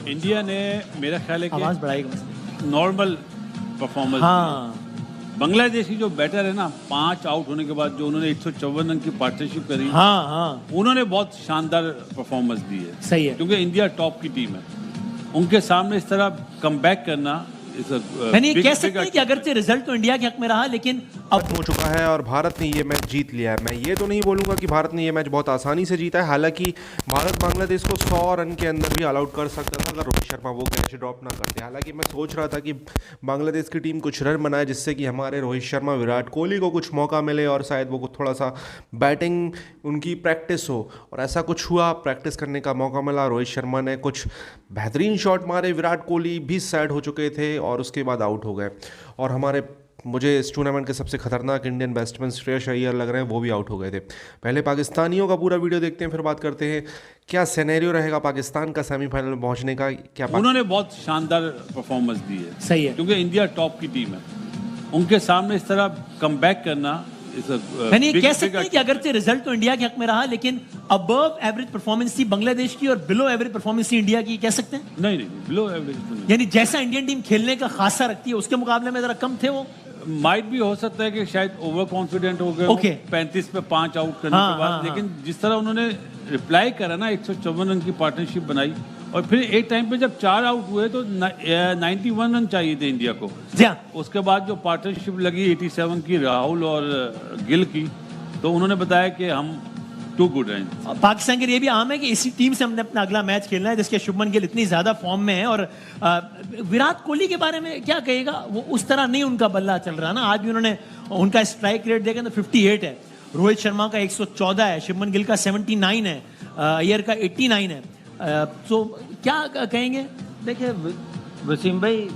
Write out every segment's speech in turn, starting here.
India ने मेरा ख्याल है आवाज कि बढ़ाएगा नॉर्मल परफॉर्मेंस हाँ बांग्लादेश की जो बैटर है ना 5 आउट होने के बाद जो उन्होंने 154 रन की पार्टनरशिप करी हाँ उन्होंने बहुत शानदार परफॉर्मेंस दी है। सही है क्योंकि इंडिया टॉप की टीम है, उनके सामने इस तरह कमबैक करना यानी कह सकते हैं कि अगरचे रिजल्ट तो इंडिया के हक में रहा लेकिन अब हो चुका है और भारत ने ये मैच जीत लिया है। मैं ये तो नहीं बोलूँगा कि भारत ने ये मैच बहुत आसानी से जीता है, हालांकि भारत बांग्लादेश को 100 रन के अंदर भी ऑल आउट कर सकता था अगर रोहित शर्मा वो कैच ड्रॉप ना करते। हालांकि मैं सोच रहा था कि बांग्लादेश की टीम कुछ रन बनाए जिससे कि हमारे रोहित शर्मा विराट कोहली को कुछ मौका मिले और शायद वो थोड़ा सा बैटिंग उनकी प्रैक्टिस हो, और ऐसा कुछ हुआ। प्रैक्टिस करने का मौका मिला, रोहित शर्मा ने कुछ बेहतरीन शॉट मारे, विराट कोहली भी सैड हो चुके थे और उसके बाद आउट हो गए। और मुझे इस टूर्नामेंट के सबसे खतरनाक इंडियन बैट्समैन श्रेयस अय्यर लग रहे हैं, वो भी आउट हो गए थे। पहले पाकिस्तानियों का पूरा वीडियो देखते हैं, फिर बात करते हैं क्या सिनेरियो रहेगा पाकिस्तान का सेमीफाइनल में पहुंचने का। क्या उन्होंने बहुत शानदार परफॉर्मेंस दी है, सही है क्योंकि इंडिया टॉप की टीम है, उनके सामने इस तरह कमबैक करना यानी कह सकते हैं कि अगरचे रिजल्ट तो इंडिया के हक में रहा लेकिन अबव एवरेज परफॉर्मेंस थी बांग्लादेश की और बिलो एवरेज परफॉर्मेंस थी इंडिया की, कह सकते हैं? नहीं बिलो एवरेज तो नहीं। यानी जैसा इंडियन टीम खेलने का खासा रखती है उसके मुकाबले में जरा कम थे वो। माइट भी हो सकता है कि शायद ओवर कॉन्फिडेंट हो गए Okay. 35 पे 5 आउट करने के बाद, लेकिन जिस तरह उन्होंने रिप्लाई करा ना 154 रन की पार्टनरशिप बनाई और फिर एक टाइम पे जब 4 आउट हुए तो 91 रन चाहिए थे इंडिया को। उसके बाद जो पार्टनरशिप लगी 87 की राहुल और गिल की, तो उन्होंने बताया कि हम टू गुड हैं। पाकिस्तान के लिए भी आम है कि इसी टीम से हमने अपना अगला मैच खेलना है जिसके शुभमन गिल इतनी ज्यादा फॉर्म में है। और विराट कोहली के बारे में क्या कहेगा? वो उस तरह नहीं उनका बल्ला चल रहा ना, आज भी उन्होंने उनका स्ट्राइक रेट देखा तो 58 है, रोहित शर्मा का 114 है, शुभमन गिल का 79 है, अय्यर का 89 है। तो क्या कहेंगे? देखिए वसीम भाई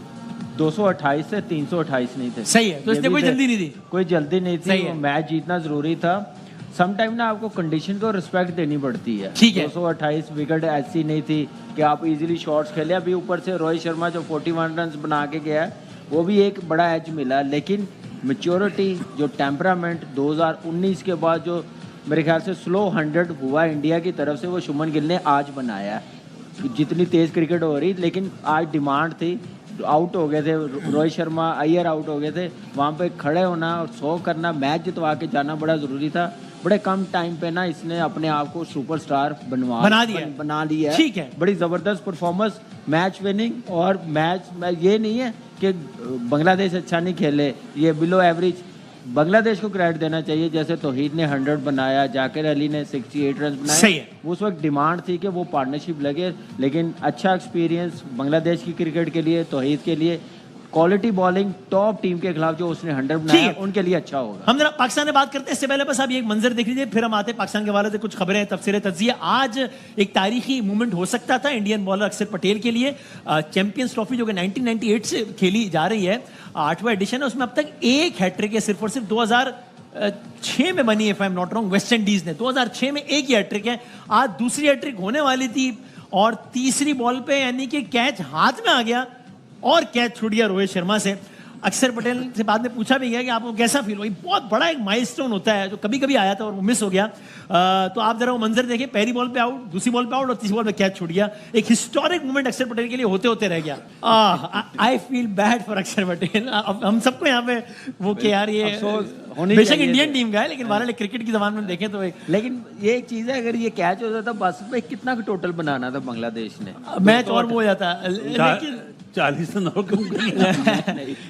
228 से 328 नहीं थे, सही है, तो इसलिए कोई जल्दी नहीं थी, कोई जल्दी नहीं थी, मैच जीतना जरूरी था। समटाइम ना आपको कंडीशन को रिस्पेक्ट देनी पड़ती है। ठीक है 228 विकेट ऐसी नहीं थी कि आप इजीली शॉट्स खेले। अभी ऊपर से रोहित शर्मा जो 41 रन बना के गया है वो भी एक बड़ा एज मिला, लेकिन मैच्योरिटी जो टेम्परामेंट 2019 के बाद जो मेरे ख्याल से स्लो 100 हुआ इंडिया की तरफ से वो शुभमन गिल ने आज बनाया है। जितनी तेज क्रिकेट हो रही लेकिन आज डिमांड थी, आउट हो गए थे रोहित शर्मा, अय्यर आउट हो गए थे, वहाँ पे खड़े होना और 100 करना, मैच जितवा के जाना बड़ा ज़रूरी था। बड़े कम टाइम पे ना इसने अपने आप को सुपरस्टार बना लिया है। ठीक है, बड़ी ज़बरदस्त परफॉर्मेंस, मैच विनिंग। और मैच ये नहीं है कि बांग्लादेश अच्छा नहीं खेले, ये बिलो एवरेज बांग्लादेश को क्रेडिट देना चाहिए। जैसे तौहीद ने 100 बनाया, जाकिर अली ने 68 रन बनाए, सही है। उस वक्त डिमांड थी कि वो पार्टनरशिप लगे, लेकिन अच्छा एक्सपीरियंस बांग्लादेश की क्रिकेट के लिए, तौहीद के लिए, क्वालिटी बॉलिंग टॉप टीम के खिलाफ जो उसने 100 बनाया उनके लिए अच्छा होगा। हम जरा पाकिस्तान में बात करते हैं, इससे पहले बस आप ये एक मंजर देख लीजिए, फिर हम आते हैं पाकिस्तान के हवाले से कुछ खबरें, तफसीरें, तज्जिया। आज एक तारीखी मूवमेंट हो सकता था इंडियन बॉलर अक्षर पटेल के लिए। चैंपियंस ट्रॉफी जो कि 1998 से खेली जा रही है, 8वां एडिशन है, उसमें अब तक एक हैट्रिक है, सिर्फ और सिर्फ 2006 में बनी है, if I am not wrong, West Indies ने। 2006 में एक ही हैट्रिक है, आज दूसरी हैट्रिक होने वाली थी और तीसरी बॉल पे यानी कि कैच हाथ में आ गया और कैच छूट गया रोहित शर्मा से। अक्षर पटेल से बाद में पूछा भी गया कि आपको कैसा फील हुआ? बहुत बड़ा एक माइलस्टोन होता है जो कभी कभी आया था और वो मिस हो गया। तो आप जरा वो मंजर देखें, पहली बॉल पे आउट, दूसरी बॉल पे आउट और तीसरी बॉल पे कैच छूट गया। एक हिस्टोरिक मोमेंट अक्षर पटेल के लिए होते होते रह गया। आई फील बैड फॉर अक्षर पटेल। हम सबको यहाँ पे वो कि यार ये बेशक इंडियन टीम का है लेकिन हमारे क्रिकेट की जबान में देखें तो लेकिन ये एक चीज है, अगर ये कैच होता था बस में कितना टोटल बनाना था बांग्लादेश ने, मैच और वो हो जाता, लेकिन 40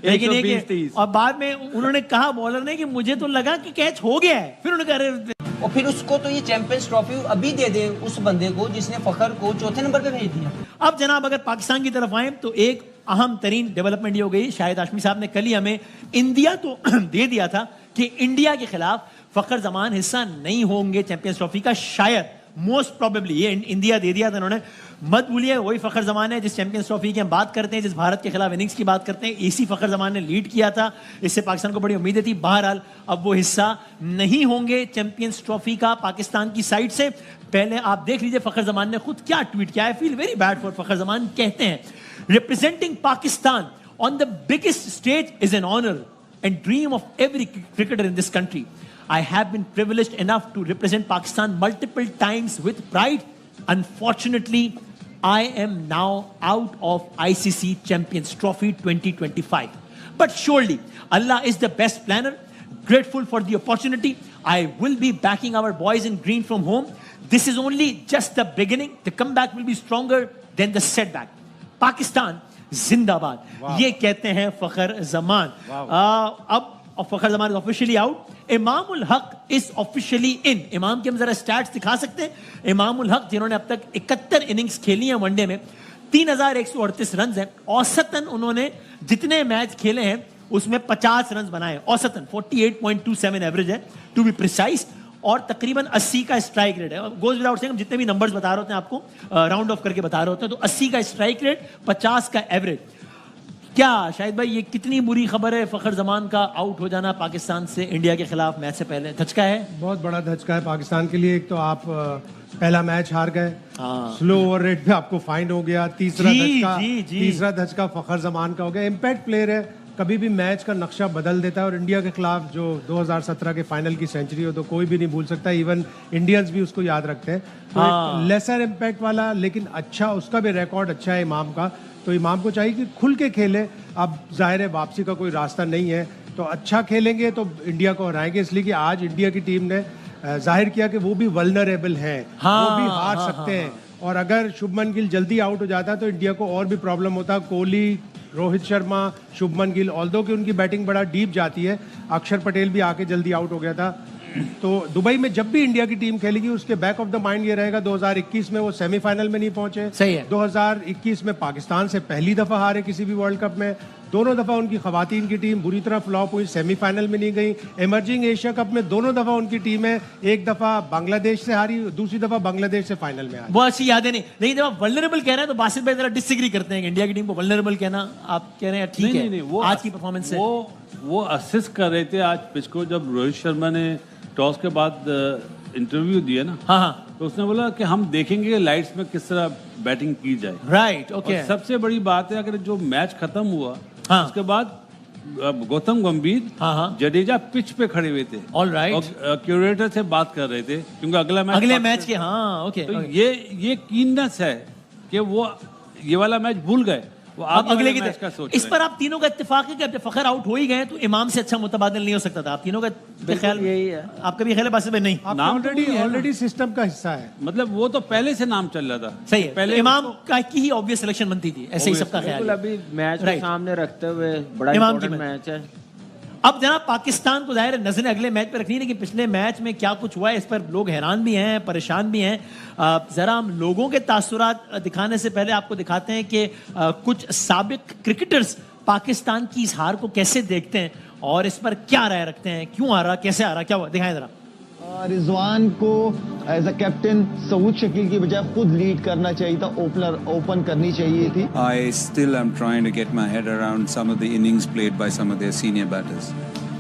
लेकिन एक और बाद में उन्होंने कहा बॉलर ने कि मुझे तो लगा कि कैच हो गया है, फिर उन्होंने कहा और फिर उसको तो ये चैंपियंस ट्रॉफी अभी दे दे उस बंदे को जिसने फखर को चौथे नंबर पे भेज दिया। अब जनाब अगर पाकिस्तान की तरफ आए तो एक अहम तरीन डेवलपमेंट ये हो गई, शाहिद हाशमी साहब ने कल ही हमें इंडिया तो दे दिया था कि इंडिया के खिलाफ फखर जमान हिस्सा नहीं होंगे चैंपियंस ट्रॉफी का, शायद मोस्ट प्रोबेबली ये इंडिया दे दिया था उन्होंने। मत भूलिए वही फखर जमान है जिस चैंपियंस ट्रॉफी की हम बात करते हैं, जिस भारत के खिलाफ इनिंग्स की बात करते हैं, इसी फखर जमान ने लीड किया था, इससे पाकिस्तान को बड़ी उम्मीदें थी। बहरहाल अब वो हिस्सा नहीं होंगे चैंपियंस ट्रॉफी का पाकिस्तान की साइड से। पहले आप देख लीजिए फखर जमान ने खुद क्या ट्वीट किया। I feel very bad for Fakhar Zaman. कहते हैं, representing Pakistan on the biggest stage is an honour and dream of every cricketer in this country. I have been privileged enough to represent Pakistan multiple times with pride. Unfortunately, I am now out of ICC Champions Trophy 2025. But surely, Allah is the best planner. Grateful for the opportunity. I will be backing our boys in green from home. This is only just the beginning. The comeback will be stronger than the setback. Pakistan जिंदाबाद, ये कहते हैं फखर जमान। अब फखर Zaman is officially out. Imamul Haq is officially इन। इमाम के हम जरा stats दिखा सकते हैं? इमामुल हक जिन्होंने अब तक 71 इनिंग्स खेली हैं वनडे में, 3138 रन हैं औसतन। उन्होंने जितने मैच खेले हैं उसमें 50 रन बनाए औसतन, 48.27 एवरेज है टू बी प्रिसाइज, और तकरीबन 80 का स्ट्राइक रेट है। गोज विदाउट सेइंग, हम जितने भी नंबर्स बता रहे होते हैं आपको राउंड ऑफ करके बता रहे होते हैं, तो 80 का स्ट्राइक रेट, 50 का एवरेज। क्या शाहिद भाई ये कितनी बुरी खबर है फखर जमान का आउट हो जाना पाकिस्तान से इंडिया के खिलाफ मैच से पहले? धचका है, बहुत बड़ा धचका है पाकिस्तान के लिए। एक तो आप पहला मैच हार गए, स्लो ओवर रेट पे आपको फाइन हो गया, तीसरा धचका फखर जमान का हो गया। इम्पैक्ट प्लेयर है, कभी भी मैच का नक्शा बदल देता है, और इंडिया के खिलाफ जो 2017 के फाइनल की सेंचुरी हो तो कोई भी नहीं भूल सकता, इवन इंडियंस भी उसको याद रखते हैं। तो लेसर इम्पैक्ट वाला लेकिन अच्छा, उसका भी रिकॉर्ड अच्छा है इमाम का, तो इमाम को चाहिए कि खुल के खेले। अब जाहिर है वापसी का कोई रास्ता नहीं है, तो अच्छा खेलेंगे तो इंडिया को हराएंगे, इसलिए कि आज इंडिया की टीम ने जाहिर किया कि वो भी वल्नरेबल है, वो भी हार सकते हैं। और अगर शुभमन गिल जल्दी आउट हो जाता तो इंडिया को और भी प्रॉब्लम होता। कोहली, रोहित शर्मा, शुभमन गिल, ऑल्दो कि उनकी बैटिंग बड़ा डीप जाती है, अक्षर पटेल भी आके जल्दी आउट हो गया था। तो दुबई में जब भी इंडिया की टीम खेलेगी उसके बैक ऑफ द माइंड ये रहेगा 2021 में वो सेमीफाइनल में नहीं पहुंचे, सही है। 2021 में पाकिस्तान से पहली दफा हारे किसी भी वर्ल्ड कप में, दोनों दफा उनकी खवातीन की टीम बुरी तरह फ्लॉप हुई, सेमीफाइनल में नहीं गई। इमर्जिंग एशिया कप में दोनों दफा उनकी टीमें, एक दफा बांग्लादेश से हारी, दूसरी दफा बांग्लादेश से फाइनल में हारी। वो अच्छी यादें नहीं। लेकिन जब आप वल्नरेबल कह रहे हैं तो बासित भाई जरा डिसएग्री करते हैं कि इंडिया की टीम को वल्नरेबल कहना, आप कह रहे हैं ठीक है नहीं, वो आज की परफॉर्मेंस से वो असिस्ट कर रहे थे आज पिच को। जब रोहित शर्मा ने टॉस के बाद इंटरव्यू दिया ना, हाँ, तो उसने बोला कि हम देखेंगे लाइट्स में किस तरह बैटिंग की जाए। Right, okay. और सबसे बड़ी बात है, अगर जो मैच खत्म हुआ उसके बाद गौतम गंभीर, जडेजा पिच पे खड़े हुए थे, ऑल राइट, और क्यूरेटर से बात कर रहे थे क्योंकि अगले मैच के, हाँ ओके। तो ये कीननेस है कि वो ये वाला मैच भूल गए, वो अब अगले की मैच का सोच इस पर आप तीनों का इत्तेफाक है कि अब जब फखर आउट हो ही गए तो इमाम से अच्छा मुतबादिल नहीं हो सकता था। आप तीनों का ख्याल यही है। आपका भी ख्याल है बासित भाई? नहीं, नाम ऑलरेडी सिस्टम का हिस्सा है, मतलब वो तो पहले से नाम चल रहा था। सही है, पहले तो इमाम का की ही ऑब्वियस सिलेक्शन बनती थी, ऐसे ही सबका ख्याल है। अभी मैच के सामने रखते हुए बड़ा इमाम इंपॉर्टेंट मैच है। अब जनाब पाकिस्तान को जाहिर है नजरें अगले मैच पर रखनी है, लेकिन पिछले मैच में क्या कुछ हुआ है इस पर लोग हैरान भी हैं, परेशान भी हैं। जरा हम लोगों के तासुरात दिखाने से पहले आपको दिखाते हैं कि कुछ साबिक क्रिकेटर्स पाकिस्तान की इस हार को कैसे देखते हैं और इस पर क्या राय रखते हैं, क्यों हारा, कैसे हारा, क्या हुआ, दिखाएं जरा। रिजवान को as a captain Saud Shakeel की बजाय खुद लीड करना चाहिए था, ओपन करनी चाहिए थी। I still am trying to get my head around some of the innings played by some of their senior batters.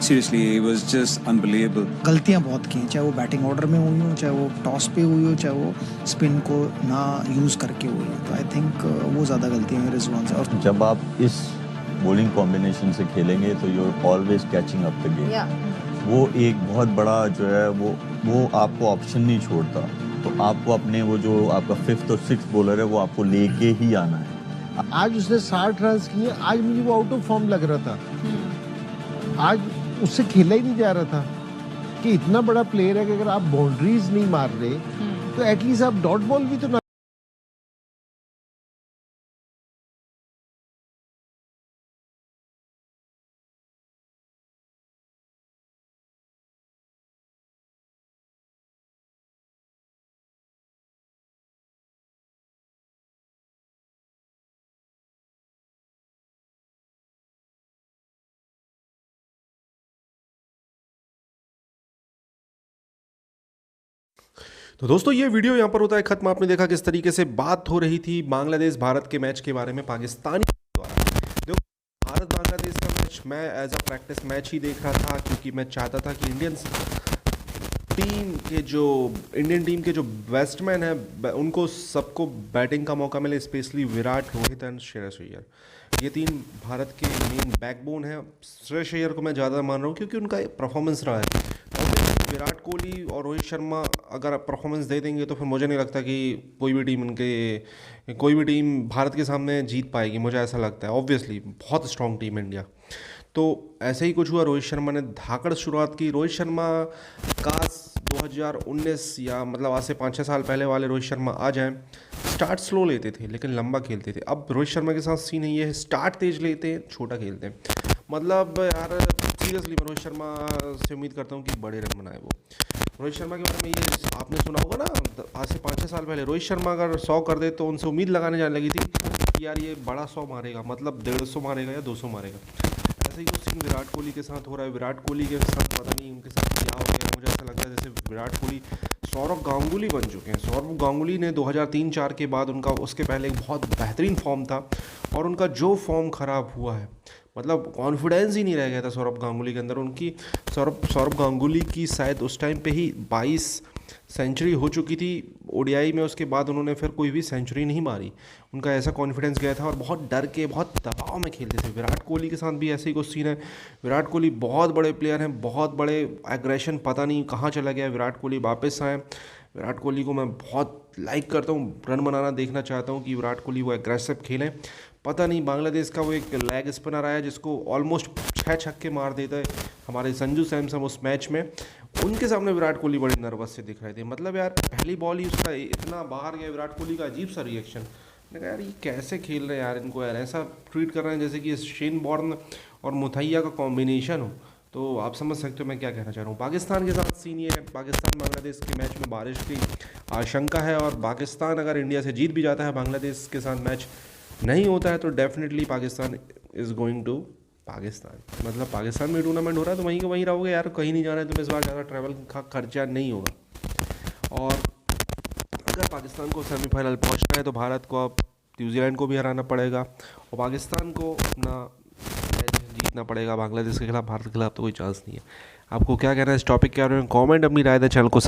Seriously, it was just unbelievable. गलतियां बहुत की, चाहे वो बैटिंग ऑर्डर में हुई हो, चाहे वो टॉस पे हुई हो, चाहे वो स्पिन को ना यूज करके हुई हो, तो आई थिंक वो ज्यादा गलतियां हैं रिजवान से। और जब आप इस बॉलिंग कॉम्बिनेशन से खेलेंगे तो you are always catching up the game. वो एक बहुत बड़ा जो है वो आपको ऑप्शन नहीं छोड़ता, तो आपको अपने वो जो आपका 5th और 6th बॉलर है वो आपको लेके ही आना है। आज उसने 60 रन किए, आज मुझे वो आउट ऑफ फॉर्म लग रहा था, आज उससे खेला ही नहीं जा रहा था कि इतना बड़ा प्लेयर है कि अगर आप बाउंड्रीज नहीं मार रहे तो एटलीस्ट आप डॉट बॉल भी तो ना। तो दोस्तों ये वीडियो यहाँ पर होता है खत्म। आपने देखा किस तरीके से बात हो रही थी बांग्लादेश भारत के मैच के बारे में पाकिस्तानी द्वारा। देखो, भारत बांग्लादेश का मैच मैं एज अ प्रैक्टिस मैच ही देख रहा था, क्योंकि मैं चाहता था कि इंडियन टीम के जो बैट्समैन हैं उनको सबको बैटिंग का मौका मिले, स्पेशली विराट, रोहित एंड श्रेयस अय्यर। ये 3 भारत के मेन बैकबोन हैं। श्रेयस अय्यर को मैं ज़्यादा मान रहा हूँ क्योंकि उनका परफॉर्मेंस रहा है। विराट कोहली और रोहित शर्मा अगर परफॉर्मेंस दे देंगे तो फिर मुझे नहीं लगता कि कोई भी टीम भारत के सामने जीत पाएगी। मुझे ऐसा लगता है, ऑब्वियसली बहुत स्ट्रॉन्ग टीम है इंडिया। तो ऐसे ही कुछ हुआ, रोहित शर्मा ने धाकड़ शुरुआत की। रोहित शर्मा काश 2019 या मतलब आज से 5-6 साल पहले वाले रोहित शर्मा आ जाएं। स्टार्ट स्लो लेते थे लेकिन लंबा खेलते थे। अब रोहित शर्मा के साथ सीन है ये, स्टार्ट तेज लेते हैं, छोटा खेलते हैं। मतलब यार सीरियसली मैं रोहित शर्मा से उम्मीद करता हूँ कि बड़े रन बनाए वो। रोहित शर्मा के बारे में ये आपने सुना होगा ना, आज से 5-6 साल पहले रोहित शर्मा अगर 100 कर दे तो उनसे उम्मीद लगाने जाने लगी थी कि यार ये बड़ा 100 मारेगा, मतलब 150 मारेगा या 200 मारेगा। ऐसे ही कुछ सीन विराट कोहली के साथ हो रहा है। विराट कोहली के साथ पता नहीं उनके साथ क्या हो गया, मुझे ऐसा लगता है जैसे विराट कोहली सौरव गांगुली बन चुके हैं। सौरव गांगुली ने 2003-4 के बाद उनका उसके पहले एक बहुत बेहतरीन फॉर्म था और उनका जो फॉर्म ख़राब हुआ है, मतलब कॉन्फिडेंस ही नहीं रह गया था सौरव गांगुली के अंदर। उनकी सौरव गांगुली की शायद उस टाइम पे ही 22 सेंचुरी हो चुकी थी ओडीआई में, उसके बाद उन्होंने फिर कोई भी सेंचुरी नहीं मारी। उनका ऐसा कॉन्फिडेंस गया था और बहुत डर के, बहुत दबाव में खेलते थे। विराट कोहली के साथ भी ऐसे ही कुछ सीन है। विराट कोहली बहुत बड़े प्लेयर हैं, बहुत बड़े एग्रेशन, पता नहीं कहाँ चला गया। विराट कोहली वापस आए। विराट कोहली को मैं बहुत लाइक करता हूँ, रन बनाना देखना चाहता हूँ कि विराट कोहली वो एग्रेसिव खेलें। पता नहीं बांग्लादेश का वो एक लेग स्पिनर आया जिसको ऑलमोस्ट 6 छक्के मार देता है हमारे संजू सैमसन उस मैच में, उनके सामने विराट कोहली बड़े नर्वस से दिख रहे थे। मतलब यार पहली बॉल ही उसका इतना बाहर गया, विराट कोहली का अजीब सा रिएक्शन। मैंने कहा यार ये कैसे खेल रहे हैं यार, इनको यार ऐसा ट्रीट कर रहे हैं जैसे कि शेन बॉर्न और मुथैया का कॉम्बिनेशन हो। तो आप समझ सकते हो मैं क्या कहना चाह रहा हूँ। पाकिस्तान के साथ सीन ये है, पाकिस्तान बांग्लादेश के मैच में बारिश की आशंका है और पाकिस्तान अगर इंडिया से जीत भी जाता है, बांग्लादेश के साथ मैच नहीं होता है तो definitely Pakistan is going to Pakistan. मतलब पाकिस्तान में टूर्नामेंट हो रहा है तो वहीं का वहीं रहोगे यार, कहीं नहीं जाना है तुम्हें। इस बार ज़्यादा ट्रैवल का खर्चा नहीं होगा। और अगर पाकिस्तान को सेमीफाइनल पहुंचना है तो भारत को अब न्यूजीलैंड को भी हराना पड़ेगा और पाकिस्तान को अपना मैच जीतना पड़ेगा। बांग्लादेश के खिलाफ, भारत के खिलाफ तो कोई चांस नहीं है। आपको क्या कहना है इस टॉपिक के बारे में? कमेंट अपनी राय दें, चैनल को